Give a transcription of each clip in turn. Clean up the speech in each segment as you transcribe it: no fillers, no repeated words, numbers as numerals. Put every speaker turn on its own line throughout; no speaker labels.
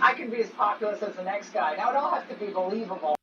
I can be as populous as the next guy. Now it all has to be believable.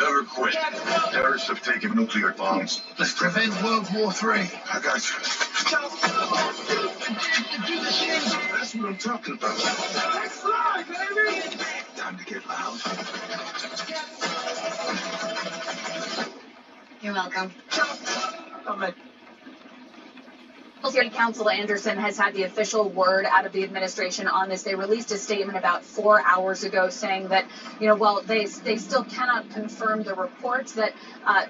Never quit. Terrorists have taken nuclear bombs.
Let's prevent World War III.
I got you. That's what I'm talking about.
Let's fly, baby!
Time to get loud.
You're welcome.
I'm
City Council Anderson has had the official word out of the administration on this. They released a statement about 4 hours ago saying that, while they still cannot confirm the reports that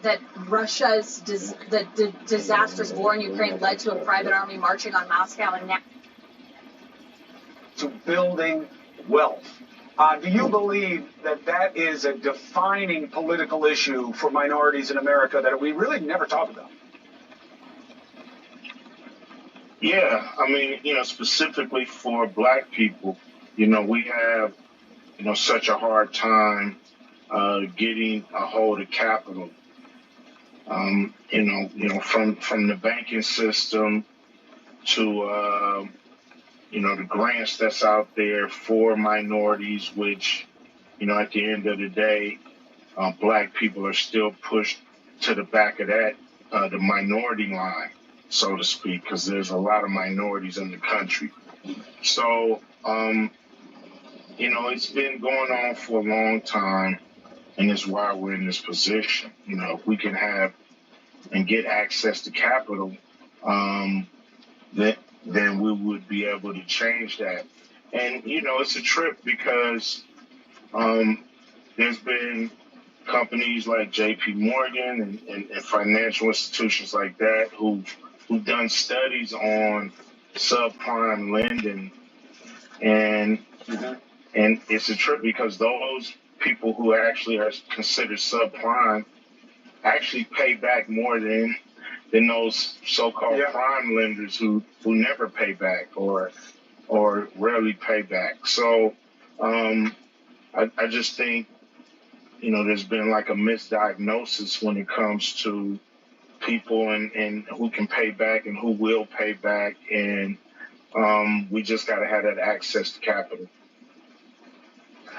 that Russia's disastrous war in Ukraine led to a private army marching on Moscow and now
To building wealth.
Do you believe that that is a defining political issue for minorities in America that we really never talk about?
Yeah, I mean, specifically for black people, we have, such a hard time getting a hold of capital. From the banking system to the grants that's out there for minorities, which at the end of the day, black people are still pushed to the back of that the minority line, so to speak, because there's a lot of minorities in the country. So it's been going on for a long time, and it's why we're in this position. If we can have and get access to capital, then we would be able to change that. And, it's a trip because there's been companies like JP Morgan and financial institutions like that who've done studies on subprime lending. And it's a trip because those people who actually are considered subprime actually pay back more than those so-called prime lenders who never pay back or rarely pay back. So I just think, there's been like a misdiagnosis when it comes to people and who can pay back and who will pay back. And we just got to have that access to capital.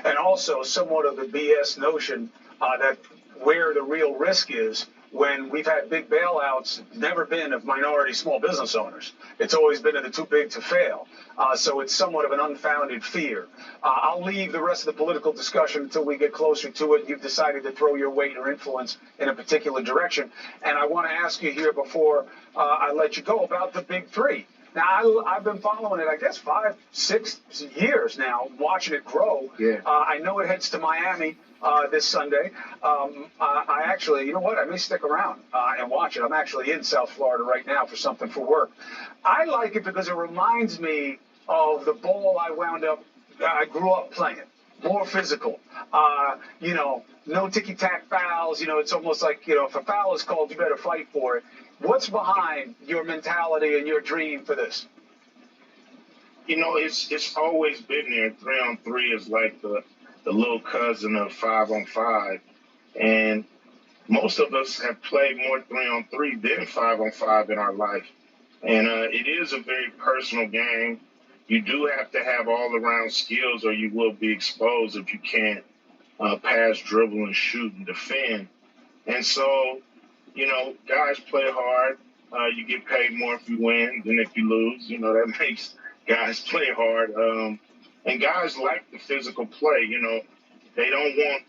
And also somewhat of the BS notion that where the real risk is when we've had big bailouts, never been of minority small business owners. It's always been in the too big to fail. So it's somewhat of an unfounded fear. I'll leave the rest of the political discussion until we get closer to it. You've decided to throw your weight or influence in a particular direction. And I want to ask you here before I let you go about the big three. Now, I've been following it, I guess, 5-6 years now, watching it grow.
Yeah.
I know it heads to Miami this Sunday. I actually, you know what, I may stick around and watch it. I'm actually in South Florida right now for something for work. I like it because it reminds me of the ball I grew up playing. More physical, no ticky-tack fouls. It's almost like, if a foul is called, you better fight for it. What's behind your mentality and your dream for this?
It's always been there. 3-on-3 is like the little cousin of 5-on-5. And most of us have played more 3-on-3 than 5-on-5 in our life. And it is a very personal game. You do have to have all-around skills or you will be exposed if you can't pass, dribble, and shoot and defend. And so, guys play hard. You get paid more if you win than if you lose. That makes guys play hard. And guys like the physical play. They don't want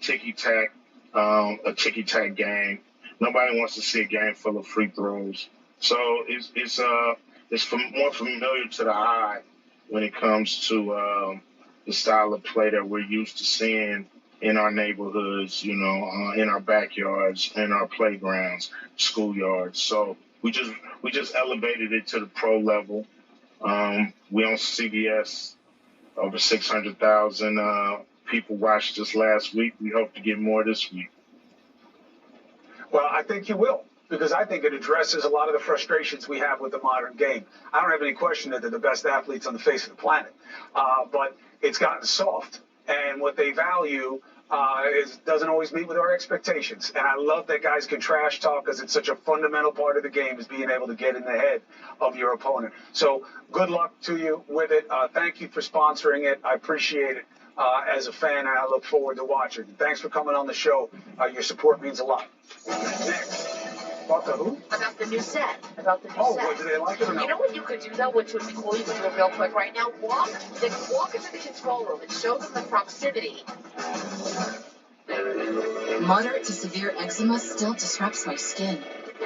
a ticky-tack game. Nobody wants to see a game full of free throws. So it's more familiar to the eye when it comes to the style of play that we're used to seeing in our neighborhoods, in our backyards, in our playgrounds, schoolyards. So we just elevated it to the pro level. We on CBS, over 600,000 people watched us last week. We hope to get more this week.
Well, I think you will, because I think it addresses a lot of the frustrations we have with the modern game. I don't have any question that they're the best athletes on the face of the planet, but it's gotten soft, and what they value doesn't always meet with our expectations. And I love that guys can trash talk because it's such a fundamental part of the game is being able to get in the head of your opponent. So good luck to you with it. Thank you for sponsoring it. I appreciate it. As a fan, I look forward to watching. Thanks for coming on the show. Your support means a lot. Next. About the who?
About the new set.
What, do they like it or not?
You know what you could do, though, which would be cool? You could do it real quick right now. Walk into the control room and show them the proximity.
Moderate to severe eczema still disrupts my skin.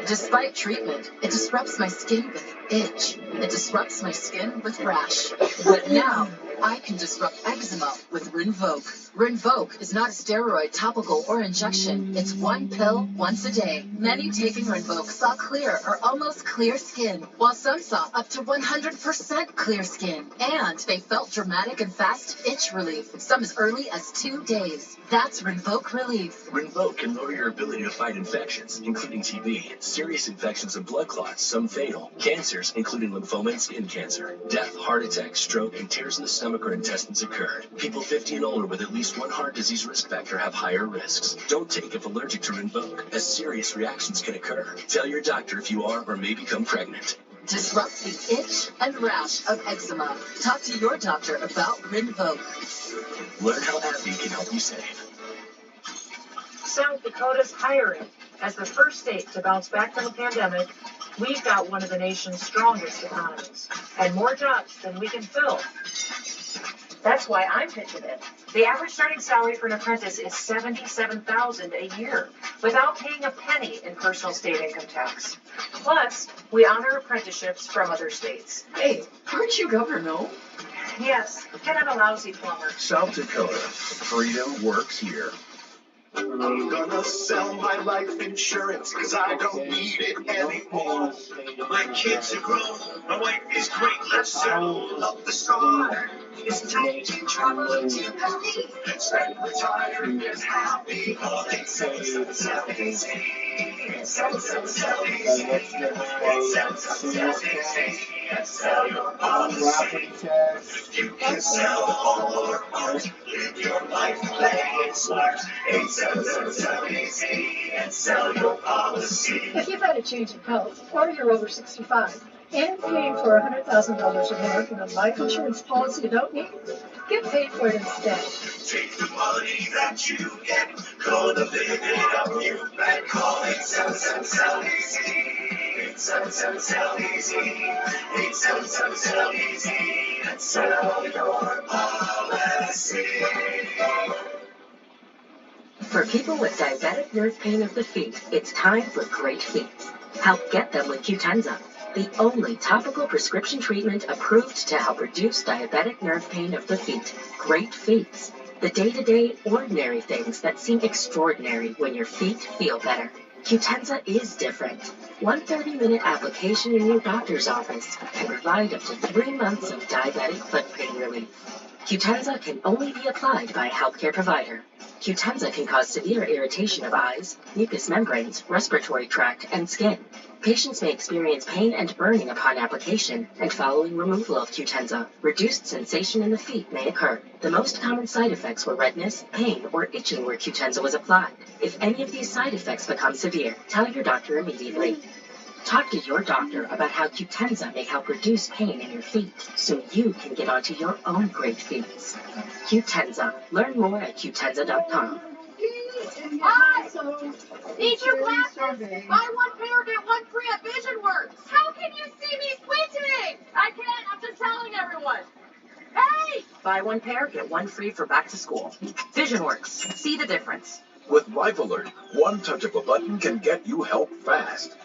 Despite treatment, it disrupts my skin with itch. It disrupts my skin with rash. But now, I can disrupt eczema with Rinvoq. Rinvoq is not a steroid, topical, or injection. It's one pill once a day. Many taking Rinvoq saw clear or almost clear skin, while some saw up to 100% clear skin. And they felt dramatic and fast itch relief, some as early as 2 days. That's Rinvoq Relief.
Rinvoq can lower your ability to fight infections, including TB, serious infections and blood clots, some fatal, cancers, including lymphoma and skin cancer. Death, heart attack, stroke, and tears in the stomach or intestines occurred. People 50 and older with at least one heart disease risk factor have higher risks. Don't take if allergic to Rinvoq, as serious reactions can occur. Tell your doctor if you are or may become pregnant.
Disrupt the itch and rash of eczema. Talk to your doctor about Rinvoq.
Learn how AbbVie can help you save.
South Dakota's hiring. As the first state to bounce back from the pandemic, we've got one of the nation's strongest economies and more jobs than we can fill. That's why I'm pitching it. The average starting salary for an apprentice is $77,000 a year, without paying a penny in personal state income tax. Plus, we honor apprenticeships from other states.
Hey, aren't you governor?
Yes, and I'm a lousy plumber.
South Dakota, freedom works here.
I'm gonna sell my life insurance because I don't need it anymore. My kids are grown, my wife is great, let's settle up the score. It's time to travel to Happy. Spend retirement happy. Oh, it's so easy. It's so easy. It's sell your policy. You can sell all or part. Live your life, play it smart. It's so easy. And sell your policy.
If you've had a change of health or you're over 65 and paying for $100,000 or more in a life insurance policy you don't need, get paid for it instead.
Take the money that you get, gonna live it up, you bet. Call it sell easy. It's sell easy. It's sell easy. And sell your policy.
For people with diabetic nerve pain of the feet, it's time for Great Feet. Help get them with Qutenza, the only topical prescription treatment approved to help reduce diabetic nerve pain of the feet. Great Feet. The day-to-day, ordinary things that seem extraordinary when your feet feel better. Qutenza is different. One 30-minute application in your doctor's office can provide up to 3 months of diabetic foot pain relief. Qutenza can only be applied by a healthcare provider. Qutenza can cause severe irritation of eyes, mucous membranes, respiratory tract, and skin. Patients may experience pain and burning upon application, and following removal of Qutenza, reduced sensation in the feet may occur. The most common side effects were redness, pain, or itching where Qutenza was applied. If any of these side effects become severe, tell your doctor immediately. Talk to your doctor about how Qutenza may help reduce pain in your feet, so you can get onto your own great feet. Qutenza. Learn more at Qutenza.com.
Hi! Need your glasses? Buy one pair, get one free at VisionWorks. How can you see me squinting? I can't, I'm just telling everyone. Hey!
Buy one pair, get one free for back to school. VisionWorks. See the difference.
With Life Alert, one touch of a button can get you help fast.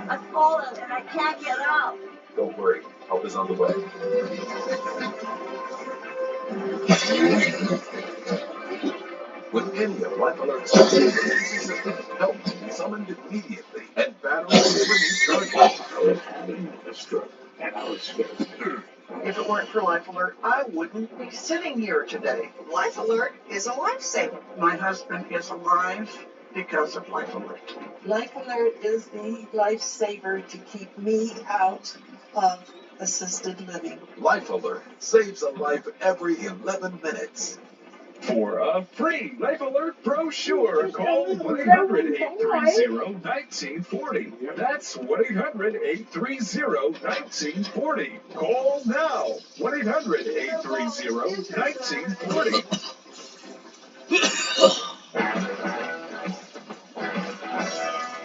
I'm falling and I can't get up.
Don't worry, help is on the way. With any of Life Alert's help can be summoned immediately, and batteries will recharge.
And I was scared. If it weren't for Life Alert, I wouldn't be sitting here today. Life Alert is a lifesaver. My husband is alive because of Life Alert.
Life Alert is the lifesaver to keep me out of assisted living.
Life Alert saves a life every 11 minutes.
For a free Life Alert brochure, call 1-800-830-1940. That's 1-800-830-1940. Call now. 1-800-830-1940.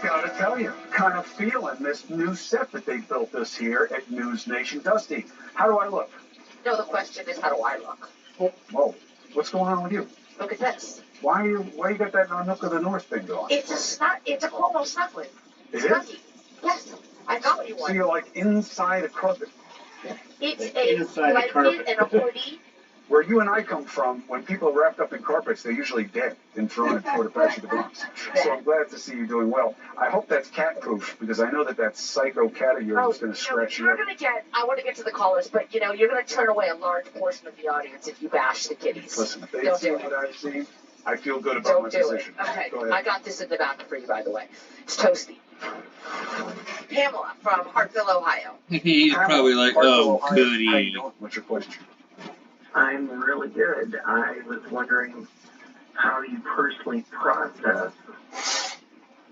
Gotta tell you, kind of feeling this new set that they built this here at News Nation. Dusty, how do I look?
No, the question is, how do I look?
Whoa, what's going on with you?
Look at this.
Why you got that Nook of the North thing going?
It's a Cuomo snuggly.
Is it?
Snuggie. Yes, I got you
So
one.
you're like inside a carpet.
It's a
Inside a
blanket
carpet.
and a hoodie.
Where you and I come from, when people are wrapped up in carpets, they're usually dead and thrown in Florida Patch of the Bronx. So I'm glad to see you doing well. I hope that's cat-proof, because I know that psycho cat of yours is going to scratch you
You're
up.
gonna get. I want to get to the callers, but you're gonna turn away a large portion of the audience if you bash the kitties.
Listen, if they've
Don't
seen
do
what
it.
I've seen, I feel good about my
Don't do
position.
it. Okay,
Go ahead.
I got this in the back for you, by the way. It's toasty. Pamela from Hartville, Ohio.
He's probably like,
Hartville,
oh,
Ohio. How
goody.
you doing? What's your question?
I'm really good. I was wondering how you personally process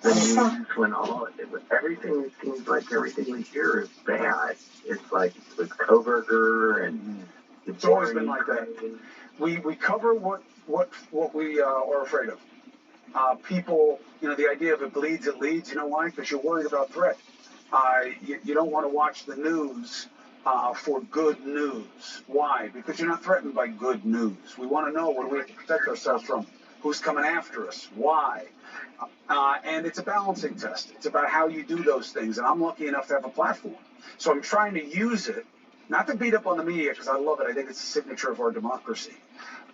the news when everything seems like everything we hear is bad. It's like with Koberger and
It's always been like that. We cover what we are afraid of. People, the idea of it bleeds, it leads. You know why? Because you're worried about threat. You don't want to watch the news for good news. Why? Because you're not threatened by good news. We want to know, what do we have to protect ourselves from? Who's coming after us? Why? And it's a balancing test. It's about how you do those things. And I'm lucky enough to have a platform. So I'm trying to use it, not to beat up on the media, because I love it. I think it's a signature of our democracy.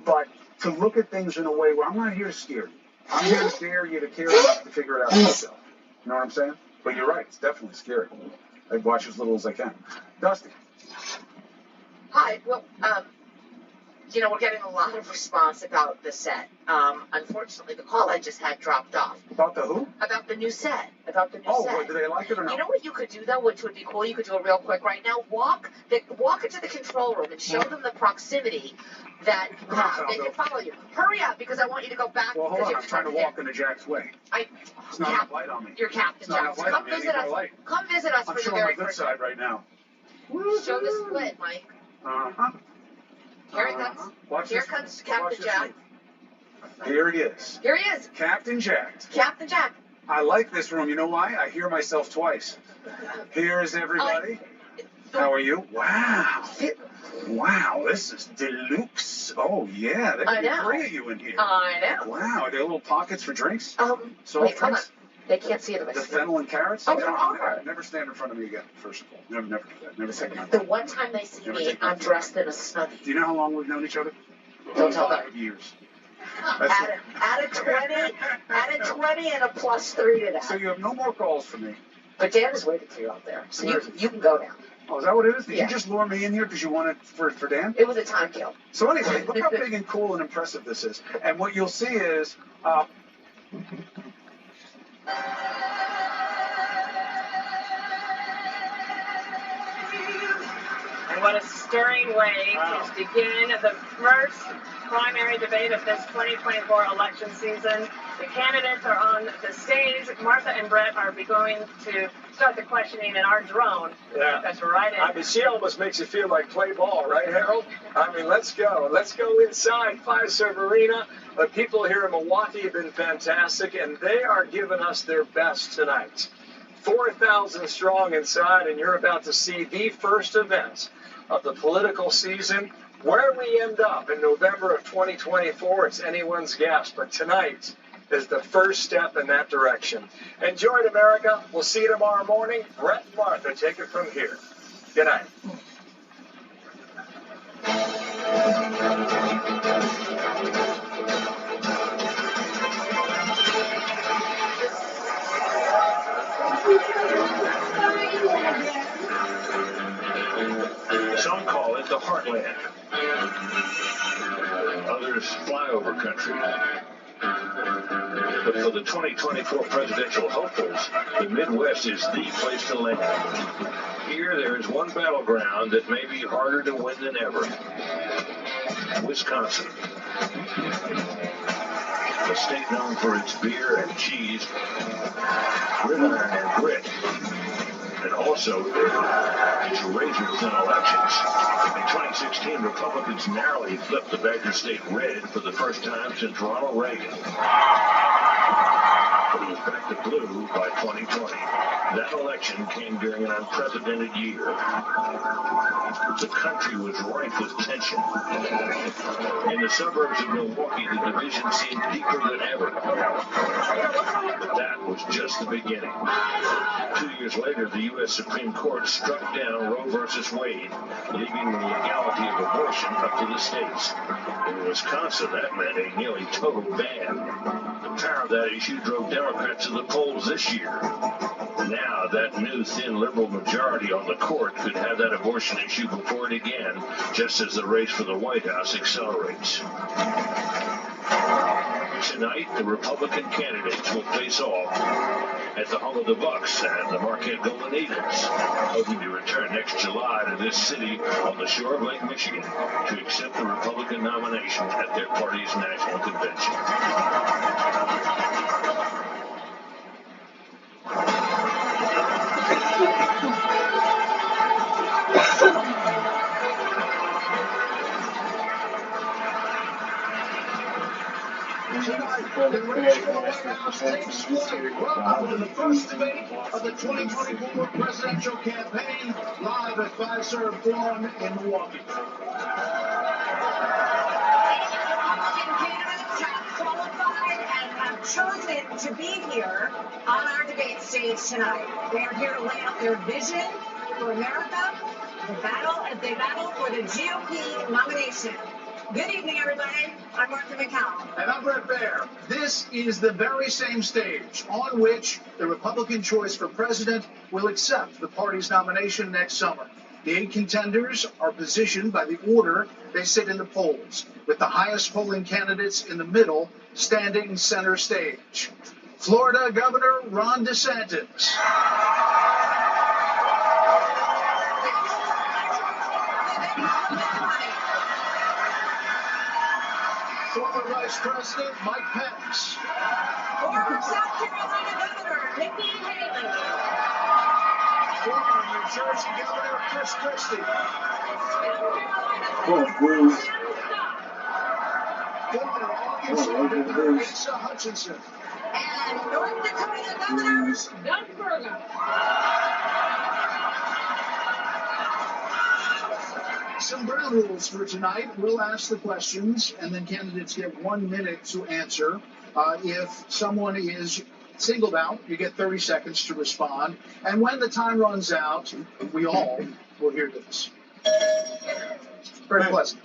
But to look at things in a way where I'm not here to scare you. I'm here to scare you to care enough to figure it out for yourself. You know what I'm saying? But you're right. It's definitely scary. I watch as little as I can. Dusty.
Hi. Well, we're getting a lot of response about the set. Unfortunately, the call I just had dropped off.
About the who?
About the new set. About the new set.
Oh, do they like it or not?
You know what you could do, though, which would be cool? You could do it real quick right now. Walk into the control room and show them the proximity that you have. They can follow you. Hurry up, because I want you to go back.
Well, hold on. I'm trying to walk into Jack's way. It's not enough light on me.
You're Captain
It's not
Jack.
enough light on
Come
me. I
visit
need
us.
more light.
Come visit us
I'm
for the
showing my
very
good
first
side right now.
Show the split, Mike.
Uh-huh.
Here it comes.
Watch
Here
this.
comes
Watch
Captain
this
Jack.
Here he is.
Here he is.
Captain Jack.
Captain Jack.
I like this room. You know why? I hear myself twice. Here is everybody. How are you? Wow. Wow, this is deluxe. Oh, yeah. There
I
could be
know.
3 of you in here.
I know.
Wow. Are there little pockets for drinks?
Soft
Soft
hold on.
drinks?
They can't see it if I
The
stand.
fennel and carrots?
Oh, there are.
Never stand in front of me again, first of all. Never do that. Never take my
The one time they see me, I'm dressed in a snuggie.
Do you know how long we've known each other?
Don't tell them.
5 years.
Add a 20 and a +3 to that.
So you have no more calls for me.
But Dan is waiting for you out there, so
Where is
you can go now.
Oh, is that what it is? Did
Yeah.
you just lure me in here because you wanted for Dan?
It was a time kill.
So anyway, look how big and cool and impressive this is. And what you'll see is,
And what a stirring way to begin the first primary debate of this 2024 election season. The candidates are on the stage. Martha and Brett are going to start the questioning in our drone.
Yeah.
That's right in.
I mean, she almost makes you feel like play ball, right, Harold? I mean, let's go. Let's go inside Fiserv Arena. The people here in Milwaukee have been fantastic, and they are giving us their best tonight. 4,000 strong inside, and you're about to see the first event of the political season. Where we end up in November of 2024, it's anyone's guess, but tonight is the first step in that direction. Enjoy it, America. We'll see you tomorrow morning. Brett and Martha, take it from here. Good night.
Some call it the heartland. Others flyover country. But for the 2024 presidential hopefuls, the Midwest is the place to land. Here there is one battleground that may be harder to win than ever. Wisconsin. A state known for its beer and cheese, gridiron and grit, and also its razor-thin elections. In 2016, Republicans narrowly flipped the Badger State red for the first time since Ronald Reagan. But it was back to blue by 2020. That election came during an unprecedented year. The country was rife with tension. In the suburbs of Milwaukee, the division seemed deeper than ever. But that was just the beginning. 2 years later, the U.S. Supreme Court struck down Roe versus Wade, leaving the legality of abortion up to the states. In Wisconsin, that meant a nearly total ban. The power of that issue drove Democrats to the polls this year. Now, that new thin liberal majority on the court could have that abortion issue before it again, just as the race for the White House accelerates. Tonight, the Republican candidates will face off at the home of the Bucks and the Marquette Golden Eagles, hoping to return next July to this city on the shore of Lake Michigan to accept the Republican nomination at their party's national convention.
Tonight, the race for the White House takes flight. Welcome to the first debate of the 2024 presidential campaign, live at Fiserv Forum in Milwaukee.
Candidates have qualified and have chosen to be here on our debate stage tonight. They are here to lay out their vision for America, as they battle for the GOP nomination. Good evening, everybody. I'm Martha McCallum.
And I'm Brett Baer. This is the very same stage on which the Republican choice for president will accept the party's nomination next summer. The 8 contenders are positioned by the order they sit in the polls, with the highest polling candidates in the middle standing center stage. Florida Governor Ron DeSantis. Former Vice President Mike Pence.
Former South Carolina Governor Nikki Haley.
Former New Jersey Governor Chris Christie. Former Arkansas Governor Asa Hutchinson.
And North Dakota Governor Doug Burgum.
Some ground rules for tonight. We'll ask the questions, and then candidates get 1 minute to answer. If someone is singled out, you get 30 seconds to respond. And when the time runs out, we all will hear this. Very pleasant.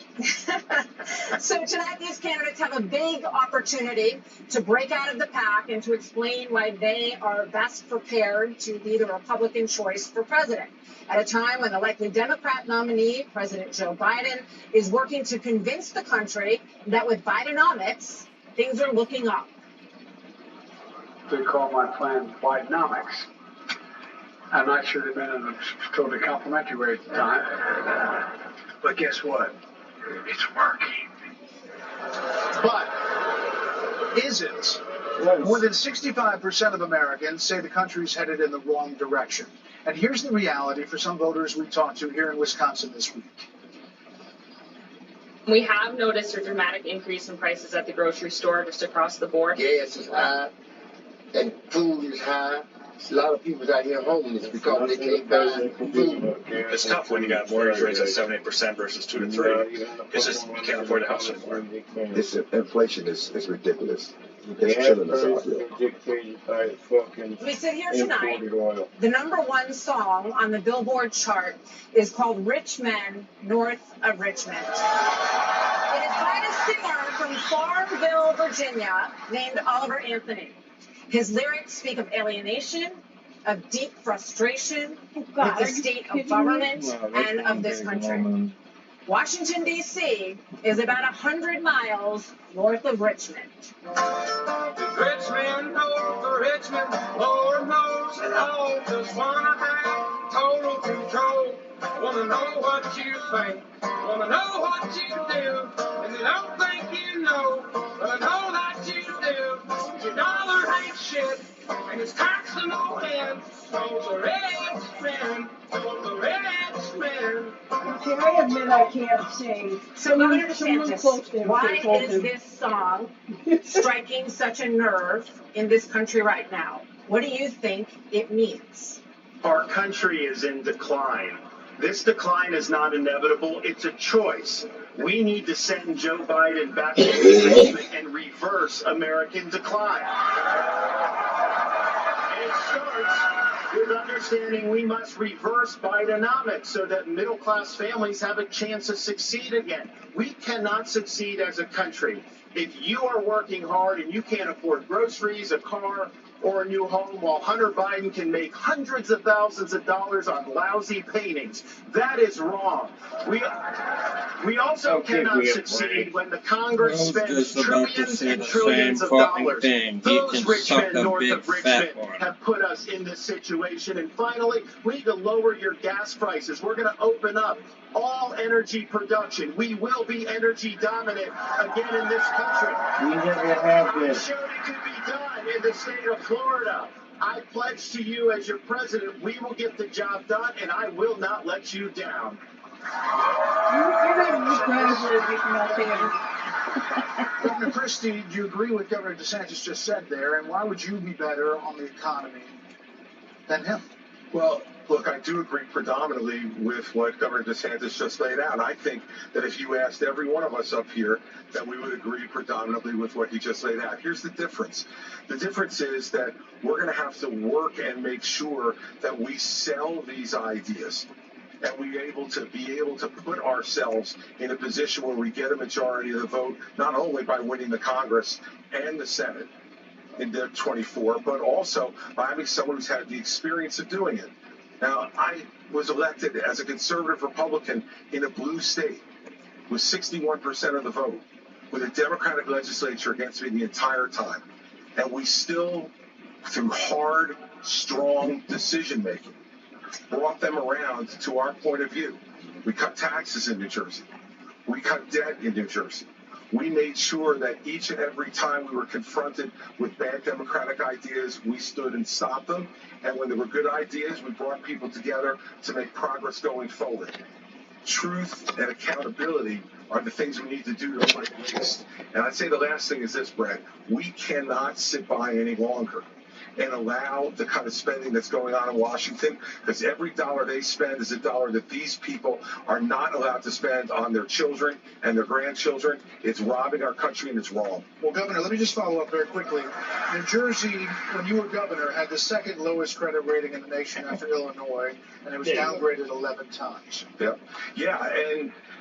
So tonight, these candidates have a big opportunity to break out of the pack and to explain why they are best prepared to be the Republican choice for president. At a time when the likely Democrat nominee, President Joe Biden, is working to convince the country that with Bidenomics, things are looking up.
They call my plan Bidenomics. I'm not sure they've been in a totally complimentary way at the time. But guess what? It's working.
But is it? More than 65% of Americans say the country's headed in the wrong direction. And here's the reality for some voters we talked to here in Wisconsin this week.
We have noticed a dramatic increase in prices at the grocery store just across the board.
Gas is high, and food is high. A lot of people out here homeless because they can't buy food.
It's tough when you got mortgage rates at 7-8% versus 2 to 3. It's just you can't afford the house anymore.
This inflation is ridiculous. It's killing us out here.
We sit here tonight. The #1 song on the Billboard chart is called Rich Men North of Richmond. It is by a singer from Farmville, Virginia, named Oliver Anthony. His lyrics speak of alienation, of deep frustration with the state of government and of this country. Washington, D.C. is about 100 miles north of Richmond.
Richmond, north of Richmond, Lord knows it all. Just wanna have total control. Wanna know what you think, wanna know what you do, and they don't think you know, but I know that you do. Your dollar ain't shit, and it's taxed no end. Those are rich men, those are rich men.
Okay, I admit I can't sing.
So, Governor DeSantis, why is this song striking such a nerve in this country right now? What do you think it means?
Our country is in decline. This decline is not inevitable. It's a choice. We need to send Joe Biden back to the basement and reverse American decline. It starts with understanding we must reverse Bidenomics so that middle-class families have a chance to succeed again. We cannot succeed as a country if you are working hard and you can't afford groceries, a car, or a new home, while Hunter Biden can make hundreds of thousands of dollars on lousy paintings. That is wrong. We also cannot succeed when the Congress spends trillions and trillions of dollars. Those rich men north of Richmond have put us in this situation. And finally, we need to lower your gas prices. We're going to open up all energy production. We will be energy dominant again in this country.
We never have
I'm
been.
sure it could be done in the state of Florida. I pledge to you as your president, we will get the job done, and I will not let you down.
Governor Christie, do you agree with Governor DeSantis just said there, and why would you be better on the economy than him?
Well, look, I do agree predominantly with what Governor DeSantis just laid out. I think that if you asked every one of us up here, that we would agree predominantly with what he just laid out. Here's the difference. The difference is that we're going to have to work and make sure that we sell these ideas. And we be able to put ourselves in a position where we get a majority of the vote, not only by winning the Congress and the Senate in 24, but also by having someone who's had the experience of doing it. Now, I was elected as a conservative Republican in a blue state with 61% of the vote, with a Democratic legislature against me the entire time. And we still, through hard, strong decision-making, brought them around to our point of view. We cut taxes in New Jersey. We cut debt in New Jersey. We made sure that each and every time we were confronted with bad Democratic ideas, we stood and stopped them. And when there were good ideas, we brought people together to make progress going forward. Truth and accountability are the things we need to do to fight waste. And I'd say the last thing is this, Brett. We cannot sit by any longer and allow the kind of spending that's going on in Washington, because every dollar they spend is a dollar that these people are not allowed to spend on their children and their grandchildren. It's robbing our country, and it's wrong.
Well, Governor, let me just follow up very quickly. New Jersey, when you were governor, had the second lowest credit rating in the nation after Illinois, and it was downgraded 11 times.
Yeah,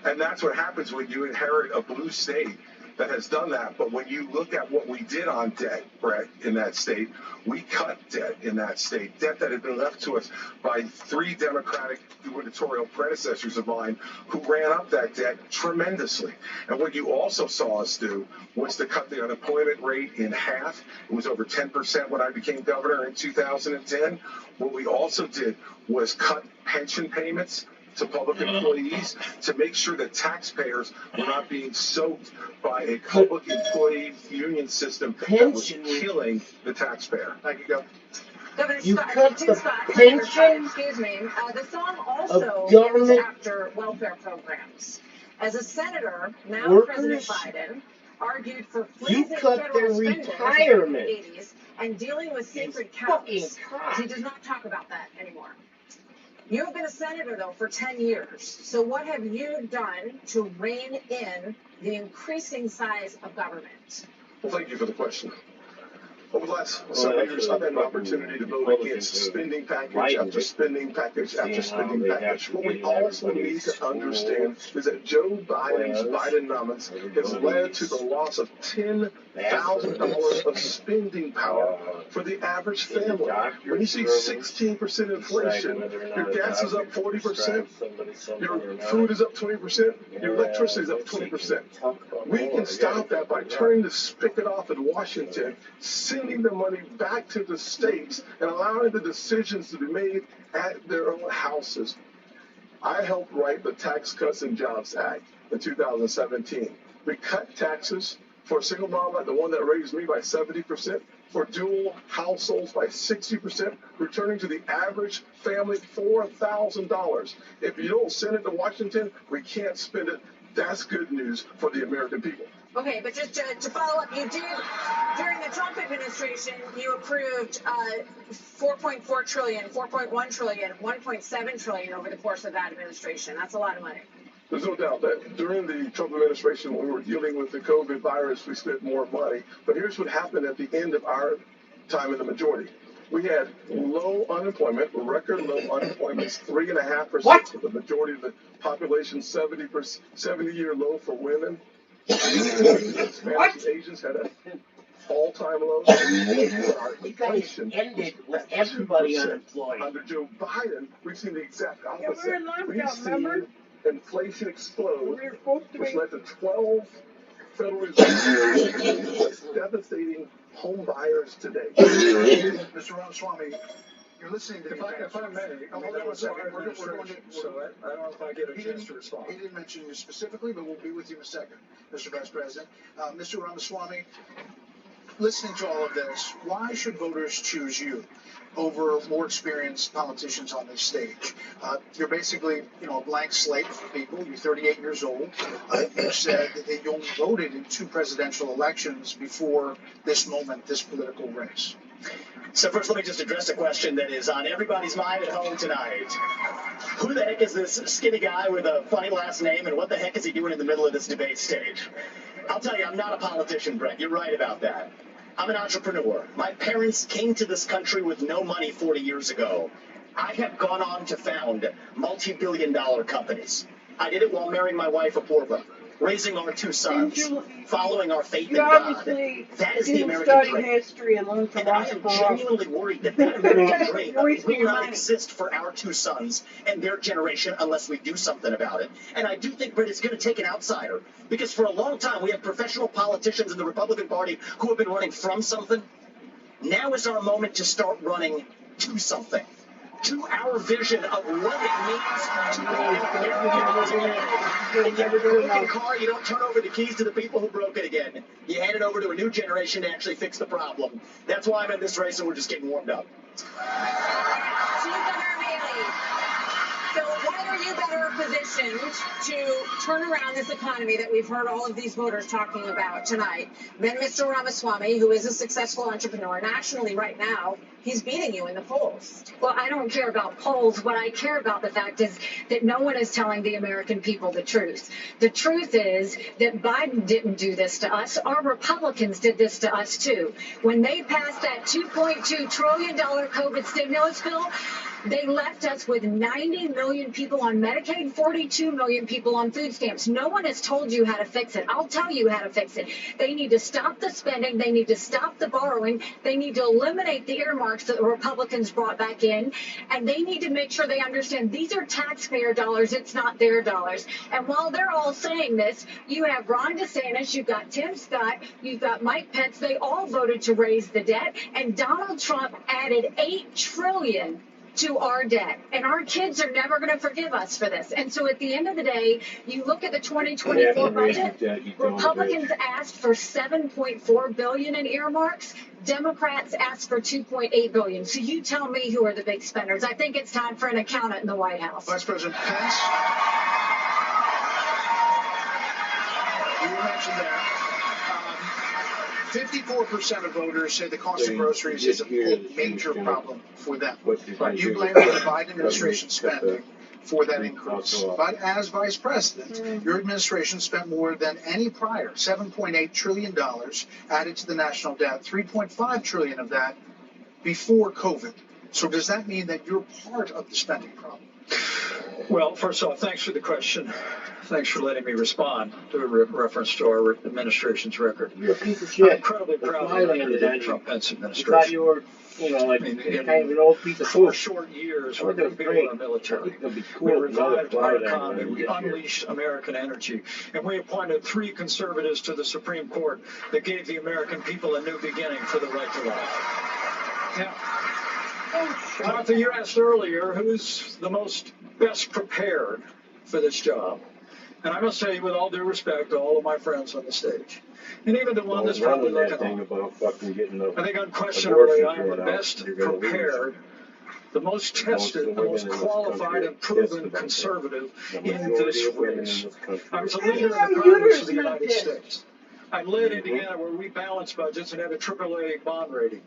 and that's what happens when you inherit a blue state that has done that. But when you look at what we did on debt, Brett, in that state, we cut debt in that state, debt that had been left to us by 3 Democratic gubernatorial predecessors of mine who ran up that debt tremendously. And what you also saw us do was to cut the unemployment rate in half. It was over 10% when I became governor in 2010. What we also did was cut pension payments to public employees to make sure that taxpayers were not being soaked by a public employee union system that was killing the taxpayer.
Thank you, Governor.
Governor
You
Scott,
cut
Tim
the
Scott,
pension
excuse me. The song also
of government
goes after welfare programs. As a senator, now
workers?
President Biden argued for
You
freezing
cut
federal
their
spending
retirement.
in the 80s and dealing with sacred cows. He does not talk about that anymore. You have been a senator, though, for 10 years. So what have you done to rein in the increasing size of government?
Well, thank you for the question. Over the last several years, I've had an opportunity to vote against spending package after spending package after spending package. What we also need to understand is that Joe Biden's Bidenomics has led to the loss of $10,000 of spending power for the average family. When you see 16% inflation, your gas is up 40%, your food is up 20%, your electricity is up 20%. We can stop that by turning the spigot off in Washington, sending the money back to the states, and allowing the decisions to be made at their own houses. I helped write the Tax Cuts and Jobs Act in 2017. We cut taxes for a single mom like the one that raised me by 70%, for dual households by 60%, returning to the average family $4,000. If you don't send it to Washington, we can't spend it That's good news for the American people.
Okay, but just to follow up, you did, during the Trump administration, you approved 4.4 trillion, 4.1 trillion, 1.7 trillion over the course of that administration. That's a lot of money.
There's no doubt that during the Trump administration, when we were dealing with the COVID virus, we spent more money. But here's what happened at the end of our time in the majority. We had low unemployment, record low unemployment, 3.5% for the majority of the population, 70-year low for women. Spanish and Asians had an all-time low.
You guys ended with everybody unemployed.
Under Joe Biden, we've seen the exact opposite.
we're in lockdown,
We've seen
remember?
inflation explode,
We were supposed to
which
be.
led to 12 Federal Reserve devastating home buyers today.
Mr. Ramaswamy, you're listening to
If I may,
hold on one second. We're going to.
So I don't know if I get a chance to respond.
He didn't mention you specifically, but we'll be with you in a second, Mr. Vice President. Mr. Ramaswamy, listening to all of this, why should voters choose you over more experienced politicians on this stage? You're basically, a blank slate for people. You're 38 years old. You said that you only voted in 2 presidential elections before this moment, this political race.
So first, let me just address a question that is on everybody's mind at home tonight. Who the heck is this skinny guy with a funny last name, and what the heck is he doing in the middle of this debate stage? I'll tell you, I'm not a politician, Brent. You're right about that. I'm an entrepreneur. My parents came to this country with no money 40 years ago. I have gone on to found multi-billion-dollar companies. I did it while marrying my wife, Apoorva, raising our 2 sons, following our faith in God. That is the American dream.
History and learn from
And I am genuinely worried that that American dream will not exist for our 2 sons and their generation unless we do something about it. And I do think, Britt, it's going to take an outsider. Because for a long time, we have professional politicians in the Republican Party who have been running from something. Now is our moment to start running to something. To our vision of what it means to be an American. If you have a broken car, you don't turn over the keys to the people who broke it again. You hand it over to a new generation to actually fix the problem. That's why I'm in this race, and we're just getting warmed up.
So why are you better positioned to turn around this economy that we've heard all of these voters talking about tonight than Mr. Ramaswamy, who is a successful entrepreneur? And actually, right now, he's beating you in the polls.
Well, I don't care about polls. What I care about the fact is that no one is telling the American people the truth. The truth is that Biden didn't do this to us. Our Republicans did this to us, too. When they passed that $2.2 trillion COVID stimulus bill, they left us with 90 million people on Medicaid, 42 million people on food stamps. No one has told you how to fix it. I'll tell you how to fix it. They need to stop the spending. They need to stop the borrowing. They need to eliminate the earmarks that the Republicans brought back in. And they need to make sure they understand these are taxpayer dollars. It's not their dollars. And while they're all saying this, you have Ron DeSantis, you've got Tim Scott, you've got Mike Pence. They all voted to raise the debt. And Donald Trump added $8 trillion to our debt. And our kids are never going to forgive us for this. And so at the end of the day, you look at the 2024 budget, Republicans asked for $7.4 billion in earmarks. Democrats asked for $2.8 billion. So you tell me who are the big spenders. I think it's time for an accountant in the White House.
Vice President Pence, you mentioned that 54% of voters say the cost of groceries is a major problem for them. You blame the Biden administration spending for that increase. But as vice president, your administration spent more than any prior, $7.8 trillion added to the national debt, $3.5 trillion of that before COVID. So does that mean that you're part of the spending problem?
Well, first off, thanks for the question. Thanks for letting me respond to a reference to our administration's record.
You're a piece of shit.
I'm incredibly proud of the Trump-Pence administration.
I thought you were, kind of an old piece of food.
4 short years, we're going to build our military. We revived our economy. We unleashed American energy. And we appointed 3 conservatives to the Supreme Court that gave the American people a new beginning for the right to life. Yeah. Martha, you asked earlier who's the most best prepared for this job. And I must tell you, with all due respect to all of my friends on the stage, and even the one that's probably looking on, I think unquestionably I'm the best prepared the most tested, the most qualified and proven conservative in this race. I was a leader in the Congress of the United States. I led Indiana where we balanced budgets and had a AAA bond rating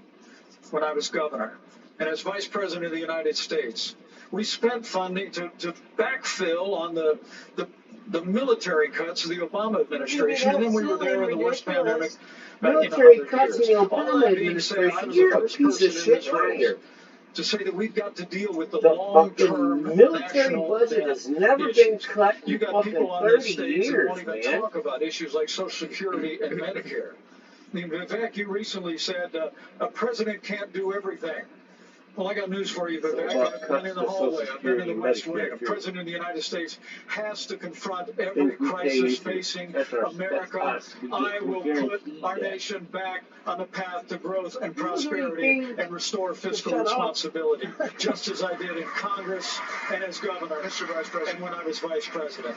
when I was governor. And as Vice President of the United States, we spent funding to backfill on the military cuts of the Obama administration, and then we were there in the worst pandemic.
Military cuts in the Obama administration. You're a piece of shit right here.
To say that we've got to deal with the long-term
military budget has never been cut in
you got
fucking
people on this
30
stage that
years,
won't even
man.
talk about issues like Social Security and Medicare. I mean, Vivek, you recently said a president can't do everything. Well, I got news for you, Vivek. I've been in the hallway. I've been in the West Wing. A president of the United States has to confront every crisis facing America. I will put our nation back on the path to growth and prosperity and restore fiscal responsibility, just as I did in Congress and as governor, Mr. Vice President, and when I was Vice President.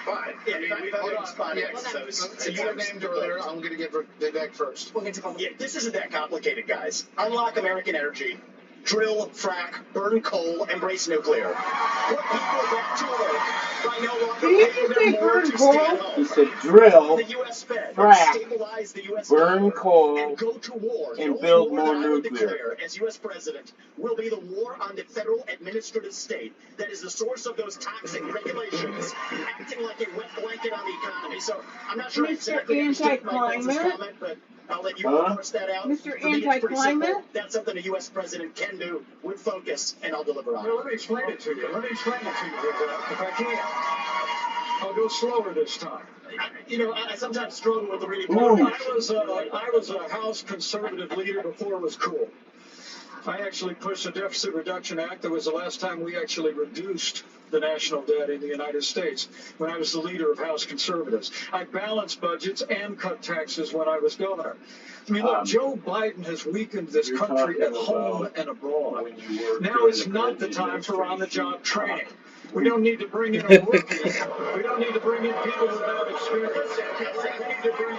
Fine. Yeah, so you were named earlier. I'm going to give Vivek first. Yeah, this isn't that complicated, guys. Unlock American energy. Drill, frack, burn coal, embrace nuclear. Put people back to work by no longer paying them more to stay at home.
He said drill,
The U.S. Fed,
frack,
stabilize the U.S.
burn
dollar,
coal,
and go to war.
and
The
build
war
more
that I would
nuclear.
declare as U.S. President will be the war on the federal administrative state that is the source of those toxic regulations, acting like a wet blanket on the economy. So I'm not sure I exactly understood Mike Pence's comment, but I'll let you parse that out.
Mr.
For me, it's pretty simple.
Anti-climate?
That's something a U.S. president can do with focus, and I'll deliver on it.
Well, let me explain it to you. If I can. I'll go slower this time.
I sometimes struggle with the reading.
I was a House conservative leader before it was cool. I actually pushed the Deficit Reduction Act. That was the last time we actually reduced the national debt in the United States when I was the leader of House conservatives. I balanced budgets and cut taxes when I was governor. I mean, look, Joe Biden has weakened this country at home and abroad. Now is not the time for on-the-job training. We don't need to bring in a rookie. We don't need to bring in people without experience. We need to bring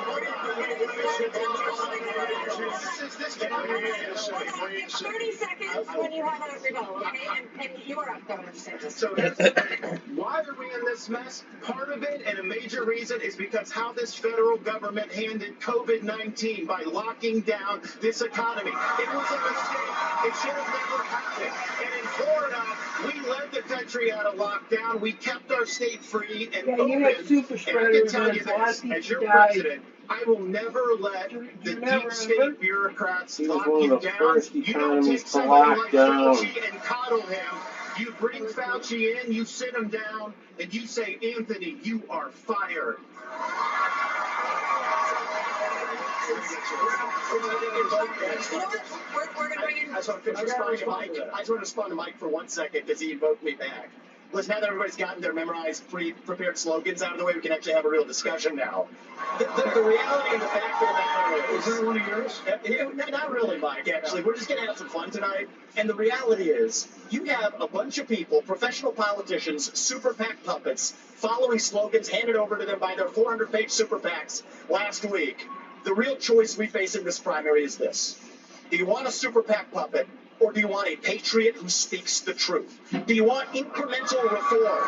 30 seconds when you have a rebuttal, okay? And you are up, Governor DeSantis.
So why are we in this mess? Part of it, and a major reason, is because how this federal government handled COVID-19 by locking down this economy. It was a mistake. It should have never happened. And in Florida, we led the country out of lockdown. We kept our state free and open.
you had super
And I can
spreaders
tell
and
you
a lot
this,
of people
as your
died.
president, I will never let the deep state bureaucrats
He was
lock
one
you
of the
down.
first
You don't take
economists to
somebody
lock
like
down.
Fauci and coddle him. You bring Fauci in, you sit him down, and you say, Anthony, you are fired.
We're going to bring in...
I just want to respond to Mike for 1 second because he invoked me back. Listen, now that everybody's gotten their memorized, pre-prepared slogans out of the way, we can actually have a real discussion now. The reality and the fact of the matter is...
Is that one of yours?
Not really, Mike, actually. We're just going to have some fun tonight. And the reality is, you have a bunch of people, professional politicians, super PAC puppets, following slogans handed over to them by their 400-page super PACs last week. The real choice we face in this primary is this. Do you want a super PAC puppet, or do you want a patriot who speaks the truth? Do you want incremental reform,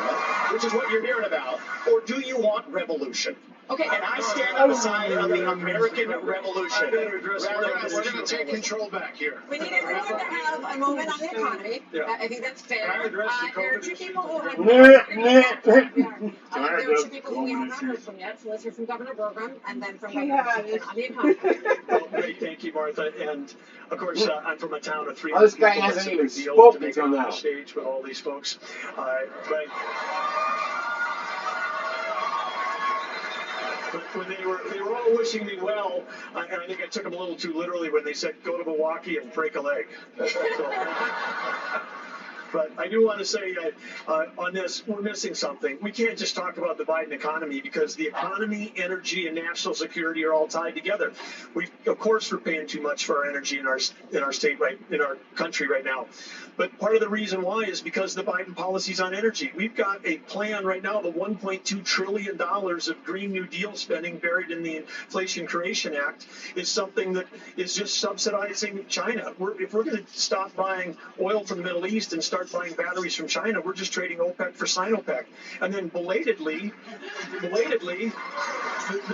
which is what you're hearing about, or do you want revolution?
Okay.
And I stand on the side of the American Revolution.
We're going to take control back here.
We need everyone to have a moment on the economy.
Yeah.
I think that's fair.
Can I address the
There are
COVID
two people who have
There
there are two people who we have not heard from yet. So let's hear from Governor Burgum and then from Governor DeSantis on the economy.
Well, great, thank you, Martha. And of course, I'm from a town of 300
Oh, this guy
people.
hasn't
It's a
even
big deal
spoken
to make it
till
on
now.
the stage with all these folks. But when they were all wishing me well, and I think I took them a little too literally when they said, go to Milwaukee and break a leg. But I do want to say on this, we're missing something. We can't just talk about the Biden economy because the economy, energy, and national security are all tied together. Of course, we're paying too much for our energy in our state, in our country right now. But part of the reason why is because of the Biden policies on energy. We've got a plan right now, the $1.2 trillion of Green New Deal spending buried in the Inflation Creation Act is something that is just subsidizing China. If we're going to stop buying oil from the Middle East and start buying batteries from China, we're just trading OPEC for Sinopec. And then belatedly, the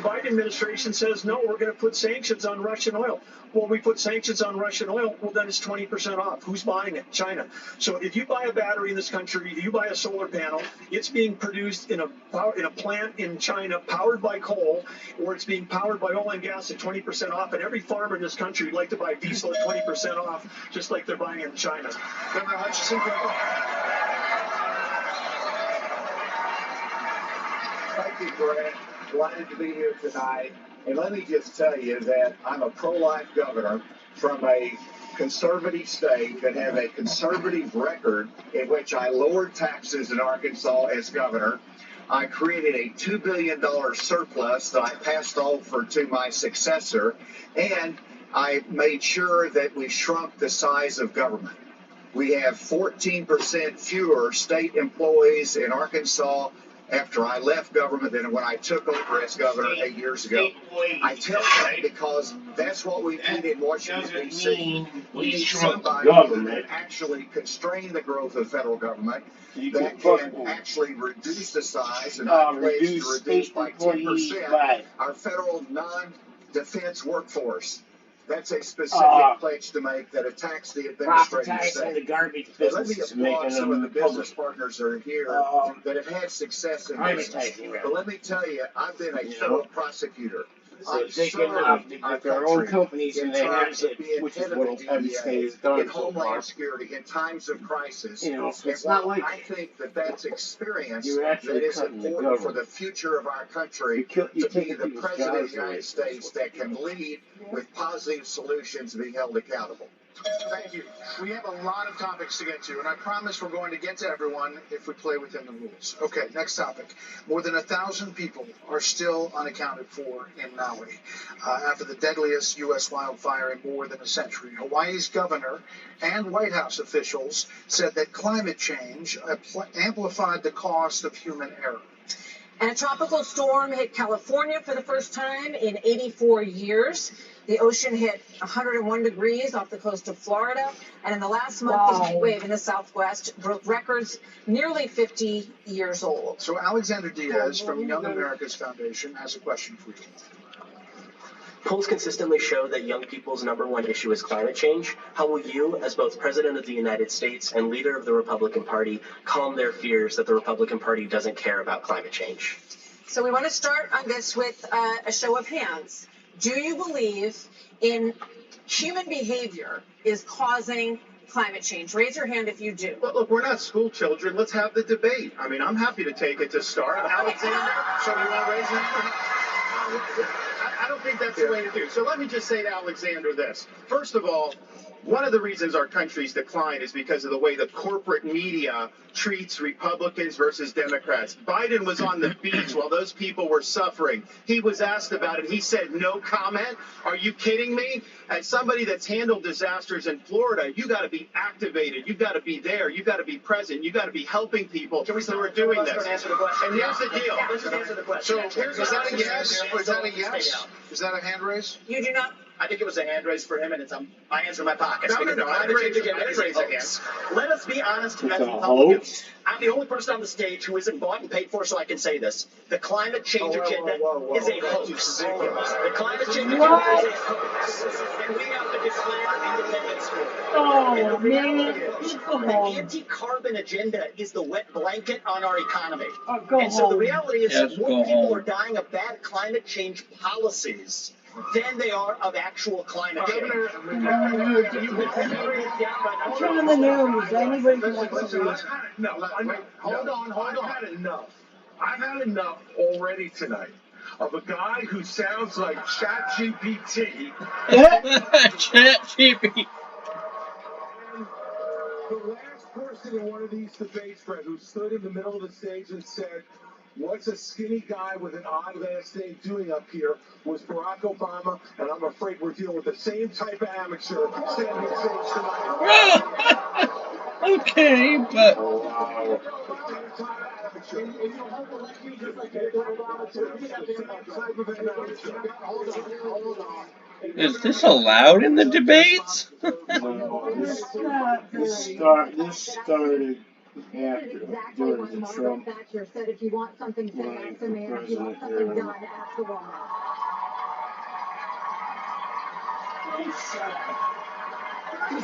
Biden administration says, no, we're going to put sanctions on Russian oil. Well, we put sanctions on Russian oil, well, then it's 20% off. Who's buying it? China. So if you buy a battery in this country, if you buy a solar panel, it's being produced in a plant in China powered by coal, or it's being powered by oil and gas at 20% off. And every farmer in this country would like to buy diesel at 20% off, just like they're buying in China.
Governor Hutchinson, go ahead.
Thank you, Greg. Glad to be here tonight. And let me just tell you that I'm a pro-life governor from a conservative state that have a conservative record in which I lowered taxes in Arkansas as governor. I created a $2 billion surplus that I passed over to my successor, and I made sure that we shrunk the size of government. We have 14% fewer state employees in Arkansas after I left government than when I took over as governor 8 years ago. I tell that because that's what we need in Washington, D.C. We need somebody that actually constrain the growth of the federal government, that can actually reduce the size, and I pledge to reduce by 10% our federal non-defense workforce. That's a specific pledge to make that attacks the administrative state.
The garbage
and let me applaud some of the business partners that are here that have had success in business. But let me tell you, I've been a federal prosecutor. I've served our own companies in terms of being head of the DEA, in Homeland Security, in times of crisis. It's not like I think that that's experience that is important for the future of our country to be the president of the United States that can lead with positive solutions and be held accountable.
Thank you. We have a lot of topics to get to, and I promise we're going to get to everyone if we play within the rules. Okay, next topic. More than 1,000 people are still unaccounted for in Maui after the deadliest U.S. wildfire in more than a century. Hawaii's governor and White House officials said that climate change amplified the cost of human error.
And a tropical storm hit California for the first time in 84 years. The ocean hit 101 degrees off the coast of Florida. And in the last month, the heat wave in the Southwest broke records nearly 50 years old.
So Alexander Diaz from Young America's Foundation has a question for you.
Polls consistently show that young people's number one issue is climate change. How will you, as both President of the United States and leader of the Republican Party, calm their fears that the Republican Party doesn't care about climate change?
So we want to start on this with a show of hands. Do you believe in human behavior is causing climate change? Raise your hand if you do.
Well, look, we're not school children. Let's have the debate. I mean, I'm happy to take it to start. Alexander,
so you want to raise your hand?
I don't think that's the way to do. So let me just say to Alexander this. First of all, one of the reasons our country's decline is because of the way the corporate media treats Republicans versus Democrats. Biden was on the beach while those people were suffering. He was asked about it. He said, no comment. Are you kidding me? As somebody that's handled disasters in Florida, you got to be activated. You got to be there. You got to be present. You got to be helping people who are doing this. And here's the deal.
Let's just answer the question.
So is that a yes? Is that a yes? Is that a hand raise?
You do not.
I think it was a hand raise for him, and it's my hands in my pockets.
No, I raise again.
Let us be honest as Republicans. I'm the only person on the stage who isn't bought and paid for, so I can say this. The climate change agenda is a hoax. The climate change agenda is a hoax. And we have to declare independence for it.
Oh, man.
The anti-carbon agenda is the wet blanket on our economy.
Go
and so the
home.
reality is
Yes,
that more
go
people
home.
are dying of bad climate change policies than they are of actual climate change.
Turn on the news. Anybody can watch the news.
Hold on. I've had enough. I've had enough already tonight of a guy who sounds like ChatGPT.
ChatGPT.
The last person in one of these debates, Fred, who stood in the middle of the stage and said, "What's a skinny guy with an odd last name doing up here?" was Barack Obama, and I'm afraid we're dealing with the same type of amateur standing stage tonight.
Okay, but is this allowed in the debates?
No, this started after, during the Trump
said if you want something said, ask the mayor. If you want something done, ask the woman. We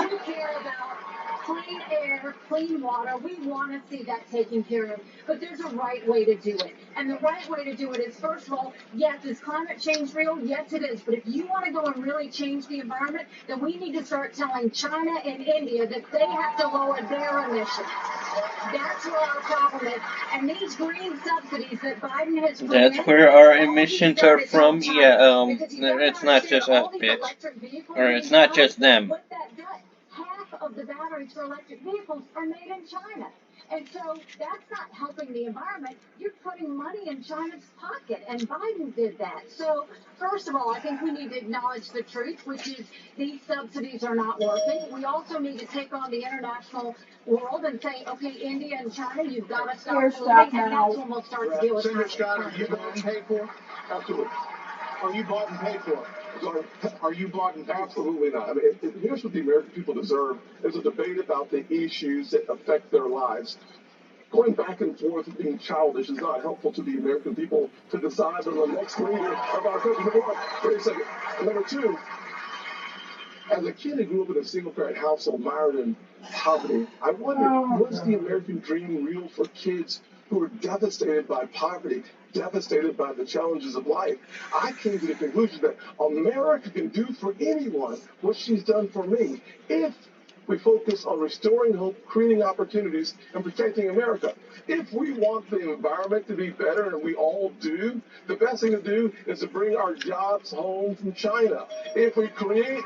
do care about clean air, clean water. We want to see that taken care of. But there's a right way to do it. And the right way to do it is, first of all, yes, is climate change real? Yes, it is. But if you want to go and really change the environment, then we need to start telling China and India that they have to lower their emissions. That's where our problem is. And these green subsidies that Biden has put
that's where our emissions are from. Yeah, it's not just us, bitch. Or it's not just them.
What that does, half of the batteries for electric vehicles are made in China. And so that's not helping the environment. You're putting money in China's pocket, and Biden did that. So first of all, I think we need to acknowledge the truth, which is these subsidies are not working. We also need to take on the international world and say, okay, India and China, you've got to stop polluting, and that's when we'll start to deal with
Senator Scott, are you bought and paid for? Absolutely. Are you bought and paid for? Are you bought and paid for? Absolutely not. I mean, here's what the American people deserve. There's a debate about the issues that affect their lives. Going back and forth and being childish is not helpful to the American people to decide on the next leader of our country. Number one. Wait a second. And number two, as a kid who grew up in a single-parent household mired in poverty, I wondered, was the American dream real for kids who were devastated by poverty, devastated by the challenges of life? I came to the conclusion that America can do for anyone what she's done for me if we focus on restoring hope, creating opportunities, and protecting America. If we want the environment to be better, and we all do, the best thing to do is to bring our jobs home from China. If we create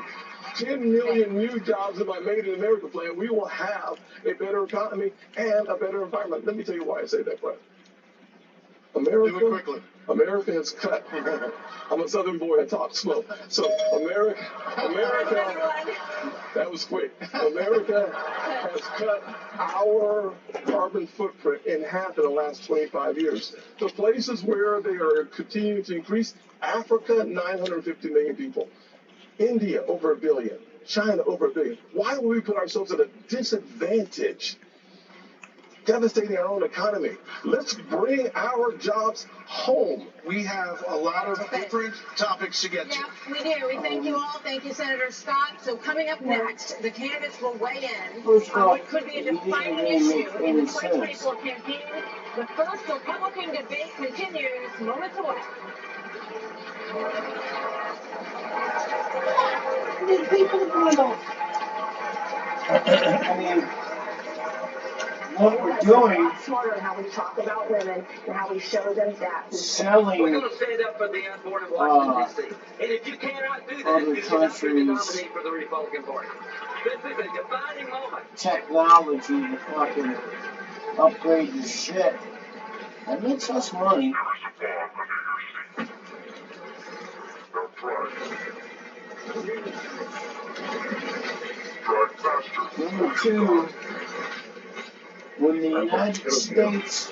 10 million new jobs in my Made in America plan, we will have a better economy and a better environment. Let me tell you why I say that, Brett. America, do it quickly. America has cut. I'm a Southern boy. I talk slow. So America, that was quick. America has cut our carbon footprint in half in the last 25 years. The places where they are continuing to increase: Africa, 950 million people. India, over 1 billion. China, over 1 billion. Why would we put ourselves at a disadvantage, devastating our own economy? Let's bring our jobs home.
We have a lot of different topics to get to.
Yeah, we do. We thank you all. Thank you, Senator Scott. So coming up next, the candidates will weigh in on what could be a defining issue in the 2024 campaign. The first Republican debate continues momentarily.
I mean, what we're doing,
Smarter in how we talk about women and how we show them that.
selling
We're going to stand up for the unborn in Washington, D.C. And if you cannot do that,
other
you cannot be the
countries'
nominee for the Republican Party. This is a defining moment.
technology to fucking upgrade your shit. That makes us money. Number two, when the United States